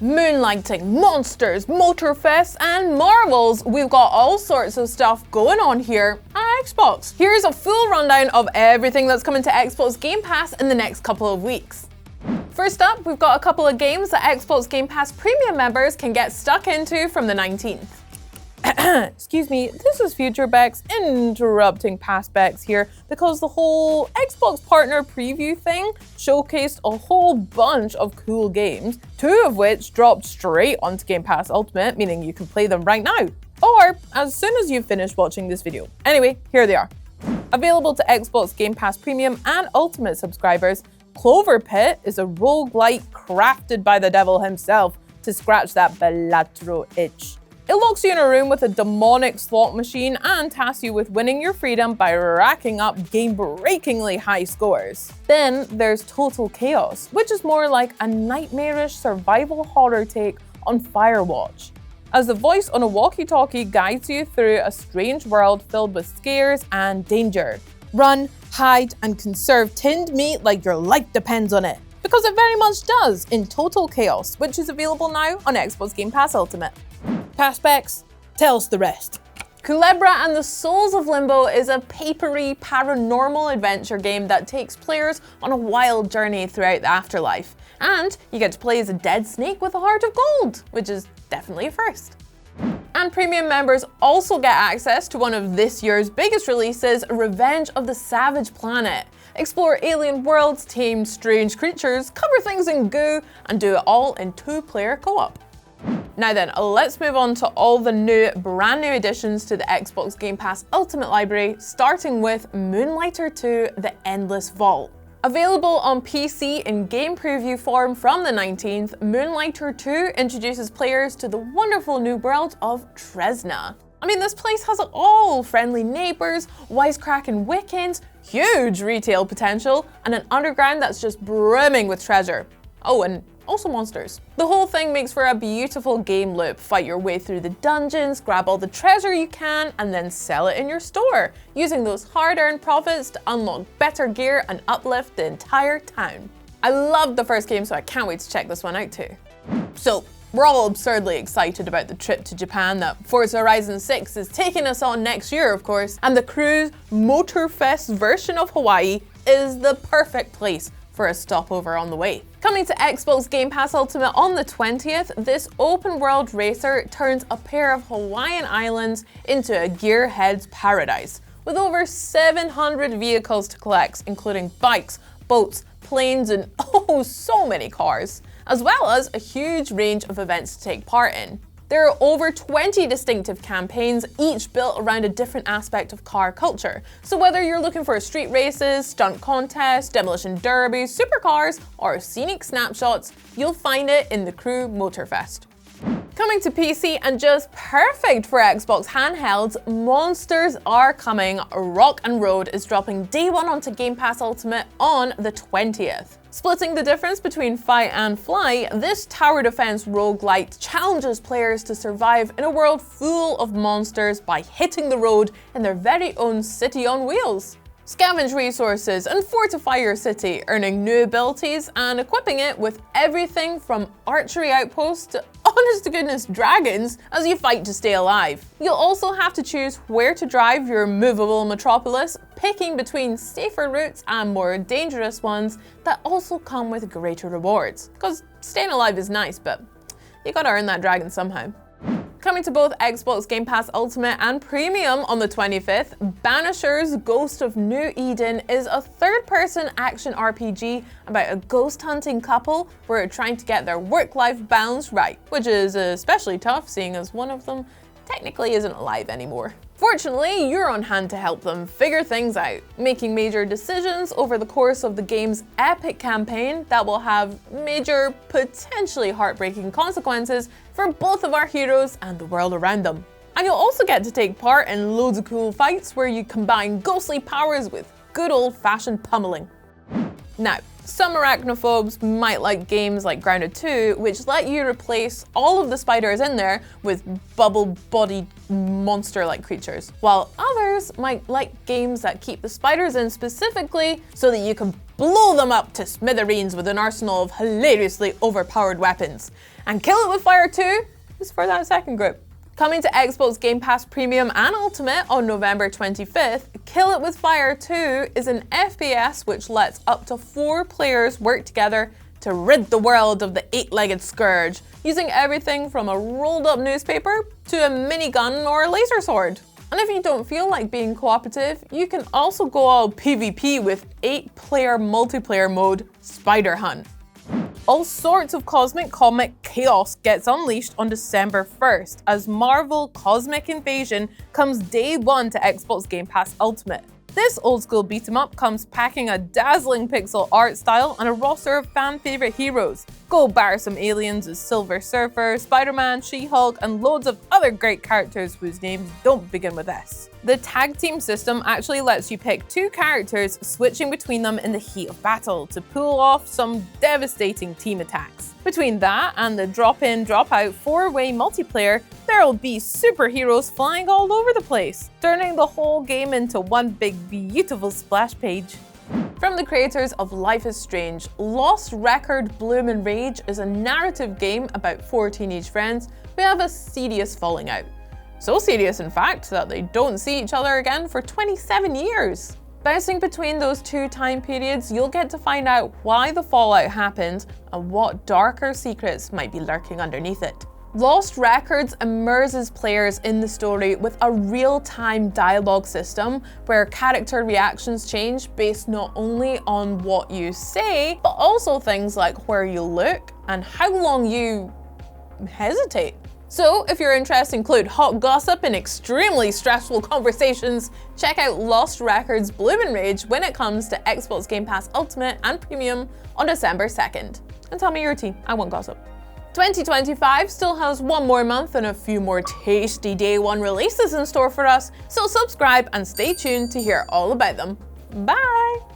Moonlighting, monsters, motorfests, and marvels. We've got all sorts of stuff going on here at Xbox. Here's a full rundown of everything that's coming to Xbox Game Pass in the next couple of weeks. First up, we've got a couple of games that Xbox Game Pass Premium members can get stuck into from the 19th. Excuse me, this is Future Bex interrupting past Bex here because the whole Xbox partner preview thing showcased a whole bunch of cool games, 2 of which dropped straight onto Game Pass Ultimate, meaning you can play them right now, or as soon as you've finished watching this video. Anyway, here they are. Available to Xbox Game Pass Premium and Ultimate subscribers, Clover Pit is a roguelike crafted by the devil himself to scratch that Bellatrix itch. It locks you in a room with a demonic slot machine and tasks you with winning your freedom by racking up game-breakingly high scores. Then there's Total Chaos, which is more like a nightmarish survival horror take on Firewatch, as the voice on a walkie-talkie guides you through a strange world filled with scares and danger. Run, hide, and conserve tinned meat like your life depends on it. Because it very much does in Total Chaos, which is available now on Xbox Game Pass Ultimate. Past Bex, tell us the rest. Culebra and the Souls of Limbo is a papery paranormal adventure game that takes players on a wild journey throughout the afterlife. And you get to play as a dead snake with a heart of gold, which is definitely a first. And premium members also get access to one of this year's biggest releases, Revenge of the Savage Planet. Explore alien worlds, tame strange creatures, cover things in goo, and do it all in 2-player co-op. Now then, let's move on to all the brand new additions to the Xbox Game Pass Ultimate library, starting with Moonlighter 2: The Endless Vault. Available on PC in game preview form from the 19th, Moonlighter 2 introduces players to the wonderful new world of Tresna. I mean, this place has it all: friendly neighbors, wisecracking Wiccans, huge retail potential, and an underground that's just brimming with treasure. Oh, and also monsters. The whole thing makes for a beautiful game loop. Fight your way through the dungeons, grab all the treasure you can, and then sell it in your store, using those hard-earned profits to unlock better gear and uplift the entire town. I loved the first game, so I can't wait to check this one out too. So, we're all absurdly excited about the trip to Japan that Forza Horizon 6 is taking us on next year, of course, and the Cruise Motorfest version of Hawaii is the perfect place for a stopover on the way. Coming to Xbox Game Pass Ultimate on the 20th, this open-world racer turns a pair of Hawaiian islands into a gearhead's paradise, with over 700 vehicles to collect, including bikes, boats, planes, and oh, so many cars, as well as a huge range of events to take part in. There are over 20 distinctive campaigns, each built around a different aspect of car culture. So whether you're looking for street races, stunt contests, demolition derbies, supercars, or scenic snapshots, you'll find it in the Crew Motorfest. Coming to PC and just perfect for Xbox handhelds, Monsters Are Coming: Rock and Road is dropping day 1 onto Game Pass Ultimate on the 20th. Splitting the difference between fight and fly, this tower defense roguelite challenges players to survive in a world full of monsters by hitting the road in their very own city on wheels. Scavenge resources and fortify your city, earning new abilities and equipping it with everything from archery outposts to honest to goodness dragons as you fight to stay alive. You'll also have to choose where to drive your movable metropolis, picking between safer routes and more dangerous ones that also come with greater rewards. Because staying alive is nice, but you gotta earn that dragon somehow. Coming to both Xbox Game Pass Ultimate and Premium on the 25th, Banisher's Ghost of New Eden is a third-person action RPG about a ghost-hunting couple who are trying to get their work-life balance right, which is especially tough seeing as one of them technically isn't alive anymore. Fortunately, you're on hand to help them figure things out, making major decisions over the course of the game's epic campaign that will have major, potentially heartbreaking consequences for both of our heroes and the world around them. And you'll also get to take part in loads of cool fights where you combine ghostly powers with good old-fashioned pummeling. Now, some arachnophobes might like games like Grounded 2, which let you replace all of the spiders in there with bubble-bodied monster-like creatures, while others might like games that keep the spiders in specifically so that you can blow them up to smithereens with an arsenal of hilariously overpowered weapons. And Kill It With Fire 2 is for that second group. Coming to Xbox Game Pass Premium and Ultimate on November 25th, Kill It With Fire 2 is an FPS which lets up to 4 players work together to rid the world of the 8-legged scourge, using everything from a rolled up newspaper to a minigun or a laser sword. And if you don't feel like being cooperative, you can also go all PvP with 8-player multiplayer mode, Spider Hunt. All sorts of cosmic comic chaos gets unleashed on December 1st as Marvel Cosmic Invasion comes day one to Xbox Game Pass Ultimate. This old school beat 'em up comes packing a dazzling pixel art style and a roster of fan favorite heroes. Go bar some aliens as Silver Surfer, Spider-Man, She-Hulk, and loads of other great characters whose names don't begin with S. The tag team system actually lets you pick 2 characters, switching between them in the heat of battle to pull off some devastating team attacks. Between that and the drop-in, drop-out 4-way multiplayer, there'll be superheroes flying all over the place, turning the whole game into one big beautiful splash page. From the creators of Life is Strange, Lost Record Bloom and Rage is a narrative game about 4 teenage friends who have a serious falling out. So serious, in fact, that they don't see each other again for 27 years. Bouncing between those 2 time periods, you'll get to find out why the fallout happened and what darker secrets might be lurking underneath it. Lost Records immerses players in the story with a real-time dialogue system where character reactions change based not only on what you say, but also things like where you look and how long you hesitate. So if your interests include hot gossip and extremely stressful conversations, check out Lost Records Bloom and Rage when it comes to Xbox Game Pass Ultimate and Premium on December 2nd. And tell me your tea, I want gossip. 2025 still has one more month and a few more tasty day one releases in store for us, so subscribe and stay tuned to hear all about them. Bye!